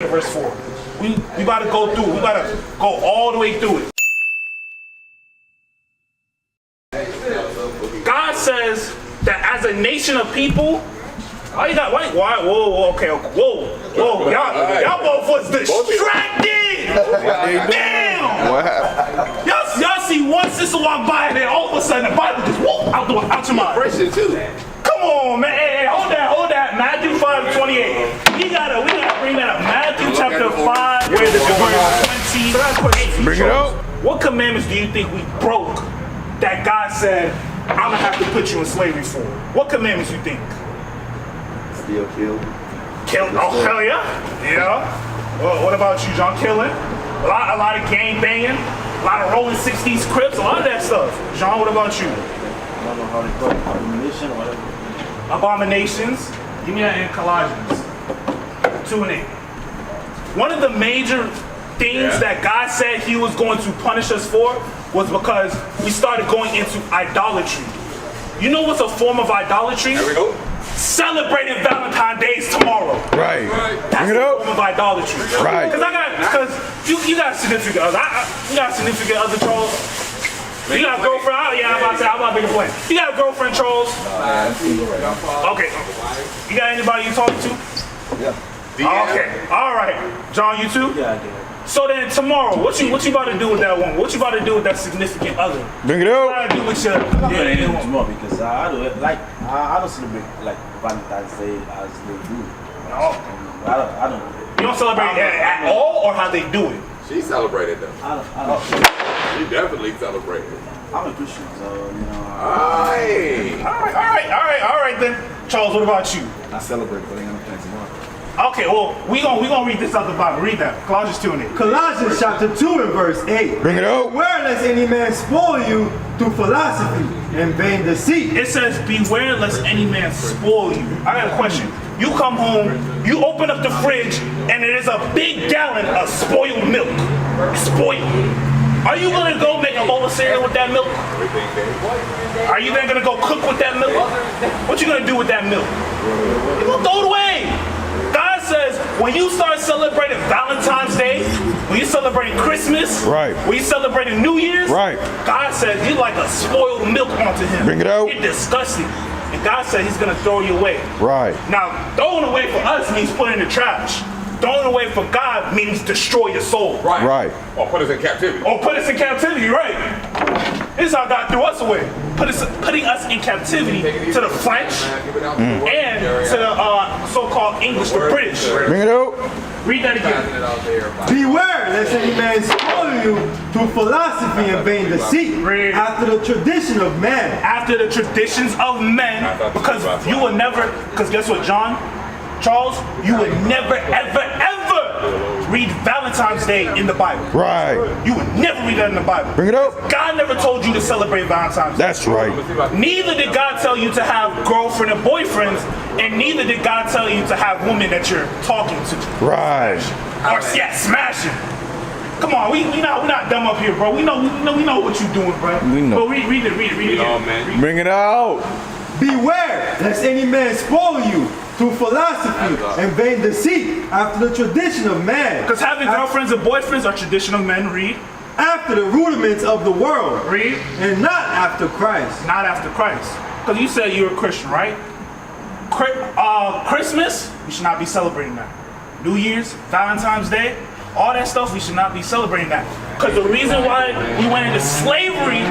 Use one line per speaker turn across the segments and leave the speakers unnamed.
verse 4. We about to go through it. We about to go all the way through it. God says that as a nation of people, oh, you got white. Whoa, okay, whoa, y'all both was distracted. Damn.
What happened?
Y'all see one sister walk by and then all of a sudden the Bible just out your mind.
Christian too.
Come on, man. Hey, hold that. Matthew 5:28. We gotta bring that up. Matthew chapter 5, where the verse 20. So that's question.
Bring it up.
What commandments do you think we broke that God said, I'm gonna have to put you in slavery for? What commandments you think?
Still kill.
Oh, hell yeah. Yeah. Well, what about you, John? Killing? A lot of gang banging, a lot of rolling 60s Crips, a lot of that stuff. John, what about you?
I don't know how they call it. Abomination or whatever.
Abominations. Give me that in Colossians 2 and 8. One of the major things that God said he was going to punish us for was because we started going into idolatry. You know what's a form of idolatry?
There we go.
Celebrating Valentine's Day tomorrow.
Right.
That's
Bring it
a
up.
form of idolatry.
Right.
Because you got a significant other. You got a significant other, Charles. You got a girlfriend? I'm about to make a point. You got a girlfriend, Charles? Okay. You got anybody you talking to?
Yeah.
Okay. All right. John, you too?
Yeah, I do.
So then tomorrow, what you about to do with that one? What you about to do with that significant other?
Bring it
What
up.
you about to do with your
I'm not gonna do
woman?
tomorrow because I do it like I don't celebrate like Valentine's Day as they do.
No.
I don't.
You don't celebrate it at all, or how they do it?
She celebrated them.
I don't.
She definitely celebrated.
I'm a Christian, so you know.
Aye.
All right then. Charles, what about you?
I celebrate, but I ain't got no plans tomorrow.
Okay, well, we gonna read this out the Bible. Read that. Colossians 2 and 8.
Colossians chapter 2 and verse 8.
Bring it up.
Beware lest any man spoil you through philosophy and vain deceit.
It says, beware lest any man spoil you. I got a question. You come home, you open up the fridge, and it is a big gallon of spoiled milk. Spoiled. Are you gonna go make a bowl of cereal with that milk? Are you then gonna go cook with that milk? What you gonna do with that milk? You gonna throw it away. God says, when you start celebrating Valentine's Day, when you're celebrating Christmas,
Right.
when you're celebrating New Year's,
Right.
God says you're like a spoiled milk onto him.
Bring it out.
You're disgusting. And God said he's gonna throw you away.
Right.
Now, throwing away for us means putting in the trash. Throwing away for God means destroy your soul.
Right.
Or put us in captivity.
Or put us in captivity, right? This is how God threw us away. Putting us in captivity to the French and to the so-called English, the British.
Bring it up.
Read that again.
Beware lest any man spoil you through philosophy and vain deceit,
Read.
after the tradition of man.
After the traditions of men, because you will never, because guess what, Charles, you would never, ever read Valentine's Day in the Bible.
Right.
You would never read that in the Bible.
Bring it up.
God never told you to celebrate Valentine's Day.
That's right.
Neither did God tell you to have girlfriend and boyfriends, and neither did God tell you to have women that you're talking to.
Right.
Or smashing. Come on, we're not dumb up here, bro. We know what you're doing, bro.
We know.
But read it again.
man.
Bring it out.
Beware lest any man spoil you through philosophy and vain deceit, after the tradition of man.
Because having girlfriends and boyfriends are tradition of men. Read.
After the rudiments of the world.
Read.
And not after Christ.
Not after Christ. Because you said you're a Christian, right? Christmas, we should not be celebrating that. New Year's, Valentine's Day, all that stuff, we should not be celebrating that. Because the reason why we went into slavery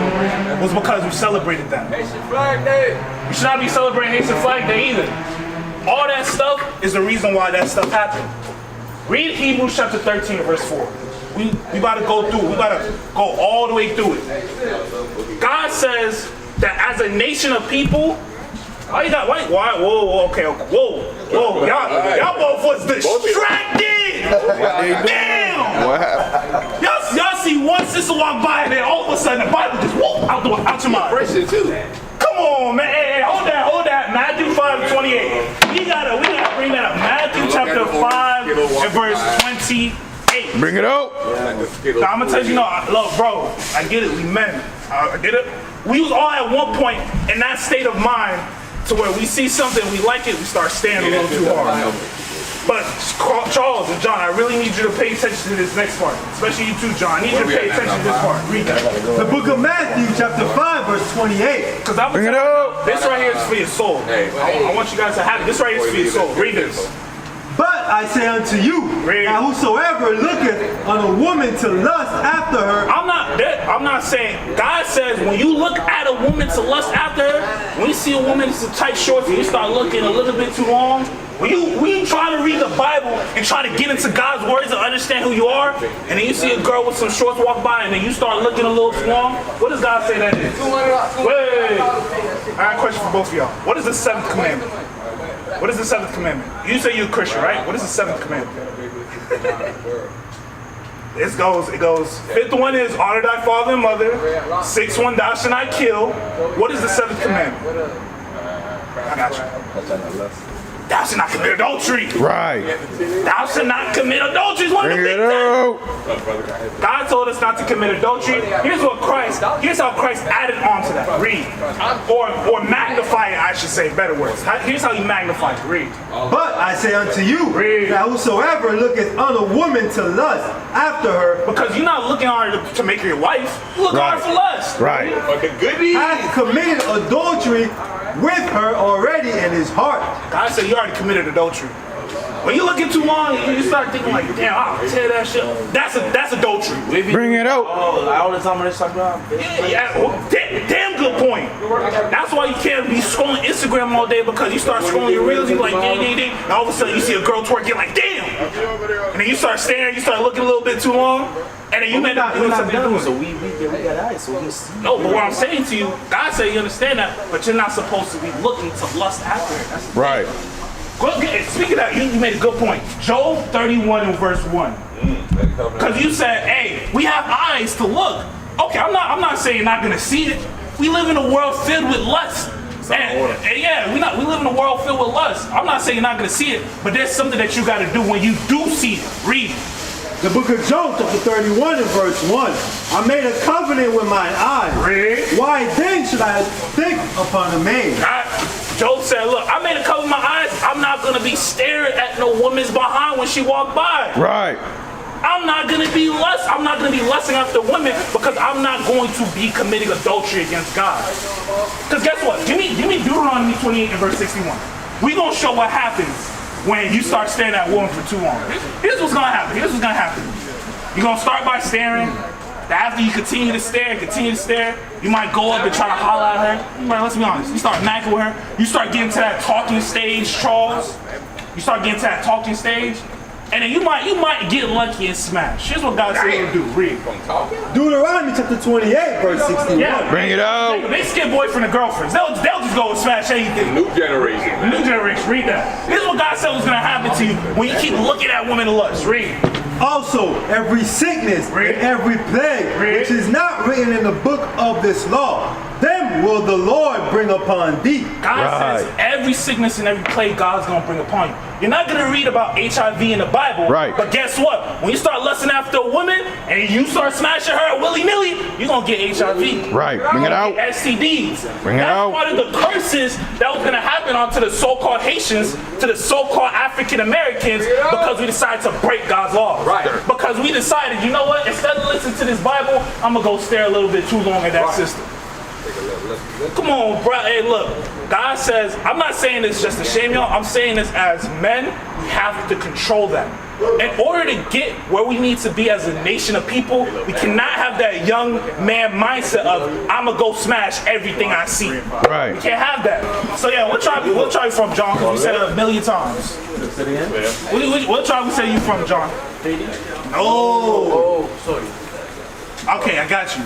was because we celebrated that.
Haitian Flag Day.
We should not be celebrating Haitian Flag Day either. All that stuff is the reason why that stuff happened. Read Hebrews chapter 13, verse 4. We about to go through it. We about to go all the way through it. God says that as a nation of people, oh, you got white. Whoa, okay. Whoa. Y'all both was distracted. Damn.
What happened?
Y'all see one sister walk by and then all of a sudden the Bible just out your mind.
Christian too.
Come on, man. Hey, hold that. Matthew 5:28. We gotta bring that up. Matthew chapter 5 and verse 28.
Bring it up.
Now, I'm gonna tell you, look, bro, I get it. We men. I get it. We was all at one point in that state of mind to where we see something, we like it, we start staying a little too hard. But Charles and John, I really need you to pay attention to this next part. Especially you too, John. I need you to pay attention to this part. Read that.
The book of Matthew, chapter 5, verse 28.
Because I'm
Bring it up.
this right here is for your soul. I want you guys to have it. This right here is for your soul. Read this.
But I say unto you, that whosoever looketh on a woman to lust after her.
I'm not saying, God says when you look at a woman to lust after her, when you see a woman in some tight shorts and you start looking a little bit too long, when you try to read the Bible and try to get into God's words and understand who you are, and then you see a girl with some shorts walk by and then you start looking a little too long, what does God say that is? Wait. I got a question for both of y'all. What is the seventh commandment? What is the seventh commandment? You say you're a Christian, right? What is the seventh commandment? It goes, fifth one is honor thy father and mother. Sixth one, thou shalt not kill. What is the seventh commandment? I got you. Thou shalt not commit adultery.
Right.
Thou shalt not commit adultery is one of the big things. God told us not to commit adultery. Here's how Christ added on to that. Read. Or magnify it, I should say, better words. Here's how you magnify it. Read.
But I say unto you,
Read.
that whosoever looketh on a woman to lust after her,
Because you're not looking on her to make her your wife. You look on her for lust.
Right.
But the goodies.
hath committed adultery with her already in his heart.
God said you already committed adultery. When you looking too long, you start thinking like, damn, I'll tear that shit. That's adultery.
Bring it out.
Oh, all the time when they talk about.
Damn good point. That's why you can't be scrolling Instagram all day, because you start scrolling your reels, you like ding ding ding, and all of a sudden you see a girl twerk, you're like damn, and then you start staring, you start looking a little bit too long, and then you end up doing something different.
So we got eyes, so we see.
No, but what I'm saying to you, God said you understand that, but you're not supposed to be looking to lust after it. That's the
Right.
Speaking of that, you made a good point. Job 31 and verse 1. Because you said, hey, we have eyes to look. Okay, I'm not saying you're not gonna see it. We live in a world filled with lust. And yeah, we live in a world filled with lust. I'm not saying you're not gonna see it, but there's something that you gotta do when you do see it. Read.
The book of Job, chapter 31 and verse 1. I made a covenant with mine eyes.
Read.
Why then should I think upon a maid?
Job said, look, I made a covenant with my eyes. I'm not gonna be staring at no woman's behind when she walk by.
Right.
I'm not gonna be lusting after women, because I'm not going to be committing adultery against God. Because guess what? Give me Deuteronomy 28 and verse 61. We gonna show what happens when you start staring at a woman for too long. Here's what's gonna happen. You're gonna start by staring. After you continue to stare, you might go up and try to holler at her. Man, let's be honest. You start macking with her. You start getting to that talking stage, Charles. You start getting to that talking stage. And then you might get lucky and smash. Here's what God said he'll do. Read.
Deuteronomy chapter 28, verse 61.
Yeah.
Bring it out.
They skip boyfriend and girlfriends. They'll just go and smash anything.
New generation.
New generation. Read that. This is what God said was going to happen to you when you keep looking at women in lust. Read.
Also, every sickness
Read.
and every plague
Read.
which is not written in the book of this law, them will the Lord bring upon thee.
God says every sickness and every plague God's going to bring upon you. You're not going to read about HIV in the Bible.
Right.
But guess what? When you start lusting after a woman and you start smashing her willy-nilly, you're going to get HIV.
Right. Bring it out.
STDs.
Bring it out.
That's part of the curses that was going to happen onto the so-called Haitians, to the so-called African Americans, because we decided to break God's laws.
Right.
Because we decided, you know what? Instead of listening to this Bible, I'm going to go stare a little bit too long at that system. Come on, bro. Hey, look. God says, I'm not saying this just to shame y'all. I'm saying this as men, we have to control that. In order to get where we need to be as a nation of people, we cannot have that young man mindset of, I'm going to go smash everything I see.
Right.
We can't have that. So yeah, what tribe you from, John? Because we said it a million times. What tribe we say you from, John? Oh, sorry. Okay, I got you.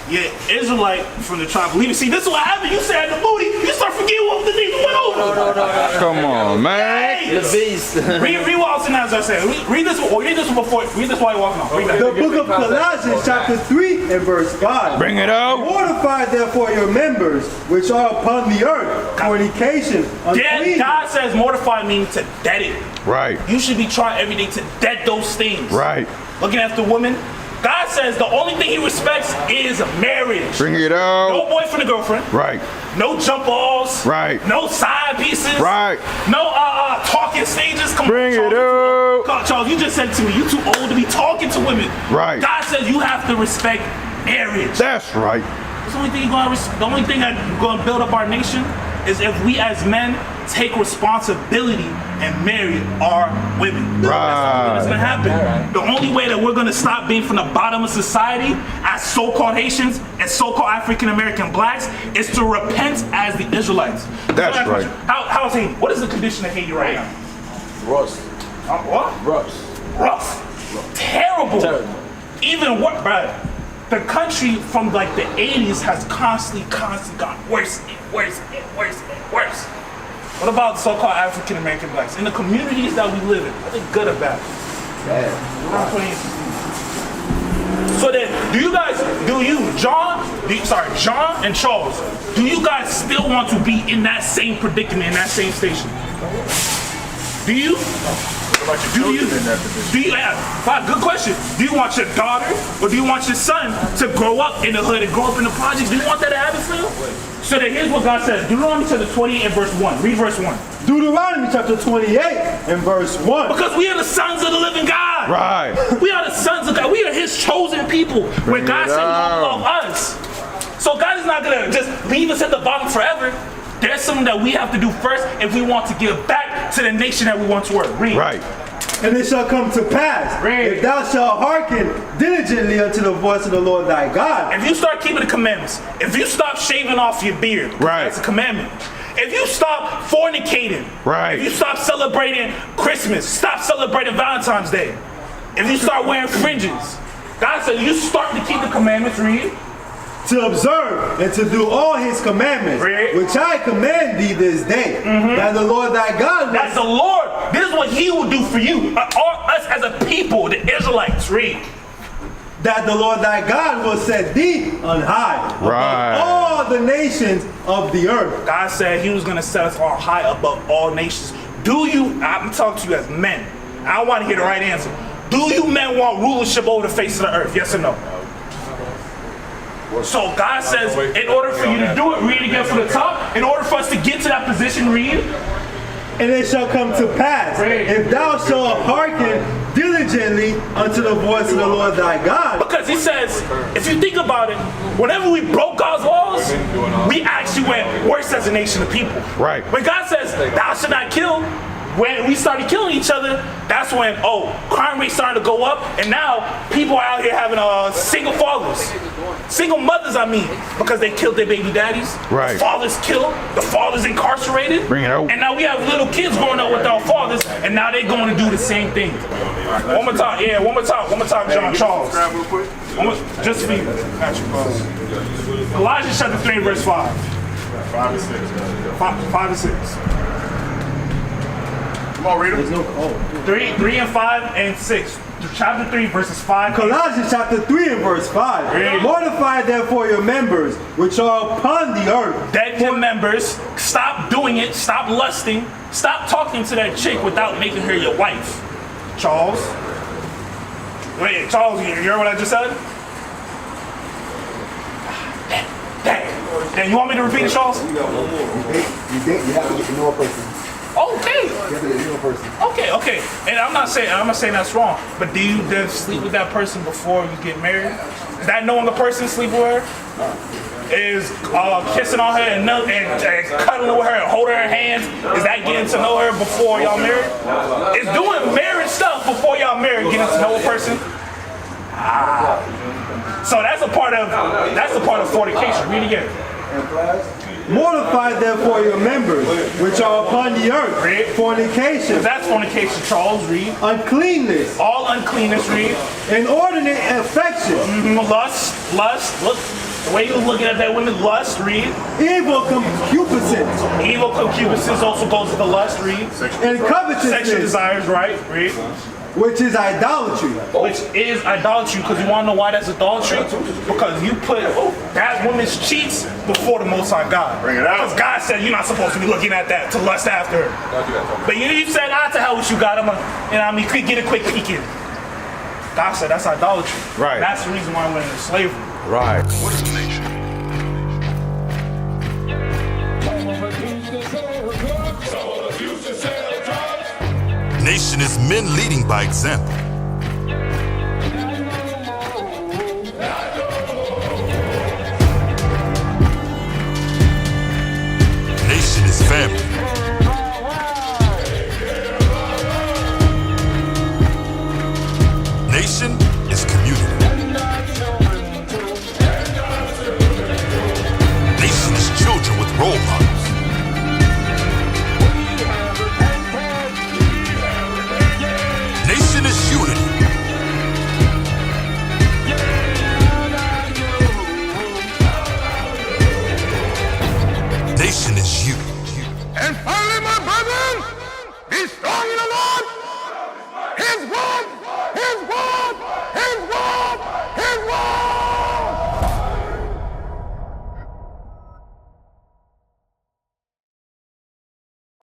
Yeah, Israelite from the tribe of Levi. See, this is what happened. You said the booty. You start forgetting what the nigga went over.
No.
Come on, man.
Hey,
The beast.
read what else in as I said. Read this one. Read this one before. Read this while you're walking off. Read that.
The book of Colossians chapter 3 and verse 5.
Bring it out.
Mortify therefore your members which are upon the earth, fornication,
Dead,
uncleanness.
God says mortify means to dead it.
Right.
You should be trying every day to dead those things.
Right.
Looking after women, God says the only thing he respects is marriage.
Bring it
No
out.
boyfriend and girlfriend.
Right.
No jump balls.
Right.
No side pieces.
Right.
No talking stages. Come
Bring
on,
it
Charles.
out.
Come on, Charles, you just said to me, you too old to be talking to women.
Right.
God says you have to respect marriage.
That's right.
The only thing the only thing that's going to build up our nation is if we as men take responsibility and marry our women. That's going to happen. The only way that we're going to stop being from the bottom of society as so-called Haitians and so-called African American blacks is to repent as the Israelites.
That's right.
How's Haiti? What is the condition of Haiti right now?
Russ.
What? Rough. Terrible. Even what, bro? The country from like the 80s has constantly gone worse and worse and worse and worse. What about so-called African American blacks in the communities that we live in? Are they good or bad?
Bad.
So then, John and Charles, do you guys still want to be in that same predicament, in that same station? Do you? Good question. Do you want your daughter or do you want your son to grow up in the hood and grow up in the projects? Do you want that to happen for you? So then here's what God says. Deuteronomy chapter 28 and verse 1. Read verse 1.
Deuteronomy chapter 28 and verse 1.
Because we are the sons of the living God.
Right.
We are the sons of God. We are his chosen people. Where God said he will love us. So God is not going to just leave us at the bottom forever. There's something that we have to do first if we want to give back to the nation that we want to work. Read.
Right.
And it shall come to pass, if thou shalt hearken diligently unto the voice of the Lord thy God.
If you start keeping the commandments, if you stop shaving off your beard,
right,
that's a commandment. If you stop fornicating,
right,
if you stop celebrating Christmas, stop celebrating Valentine's Day, if you start wearing fringes, God said you start to keep the commandments, read.
To observe and to do all his commandments, which I command thee this day, that the Lord thy God.
That's the Lord. This is what he will do for you, us as a people, the Israelites. Read.
That the Lord thy God will set thee on high above all the nations of the earth.
God said he was going to set us on high above all nations. I'm talking to you as men. I want to hear the right answer. Do you men want rulership over the face of the earth? Yes or no? So God says, in order for you to do it, read again from the top. In order for us to get to that position, read.
And it shall come to pass, if thou shalt hearken diligently unto the voice of the Lord thy God.
Because he says, if you think about it, whenever we broke God's laws, we actually went worse as a nation of people.
Right.
When God says, thou shalt not kill, when we started killing each other, that's when, crime rate started to go up, and now people are out here having single fathers. Single mothers, because they killed their baby daddies.
Right.
The fathers killed, the fathers incarcerated.
Bring it out.
And now we have little kids growing up without fathers, and now they're going to do the same thing. One more time, John Charles. Just for you. Colossians chapter 3, verse 5.
5 and 6.
5 and 6.
Come on, read them.
3 and 5 and 6. Chapter 3, verses 5.
Colossians chapter 3 and verse 5.
Read.
Mortify therefore your members which are upon the earth.
Dead members, stop doing it, stop lusting, stop talking to that chick without making her your wife. Charles. Wait, Charles, you heard what I just said? Dang, you want me to repeat it, Charles?
You have to get to know a person.
Okay.
You have to get to know a person.
Okay. And I'm not saying that's wrong. But do you then sleep with that person before you get married? Is that knowing the person sleep with her? Is kissing on her and cuddling with her and holding her hands? Is that getting to know her before y'all married? Is doing marriage stuff before y'all married getting to know a person? So that's a part of fornication. Read again.
Mortify therefore your members which are upon the earth.
Read.
Fornication.
That's fornication, Charles. Read.
Uncleanness.
All uncleanness. Read.
Inordinate affection.
Lust. Look, the way you're looking at that woman. Lust. Read.
Evil concupiscence.
Evil concupiscence also goes to the lust. Read.
And covetousness.
Sexual desires. Right. Read.
Which is idolatry.
Which is idolatry, because you want to know why that's idolatry? Because you put that woman's cheats before the Most High God.
Bring it out.
Because God said you're not supposed to be looking at that to lust after her. But you said, to hell with you, God. Get a quick peek in. God said that's idolatry.
Right.
That's the reason why I went into slavery.
Right.
What is a nation?
Nation is men leading by example. Nation is family. Nation is community. Nation is children with role models. Nation is unity. Nation is you.
And finally, my brethren, be strong.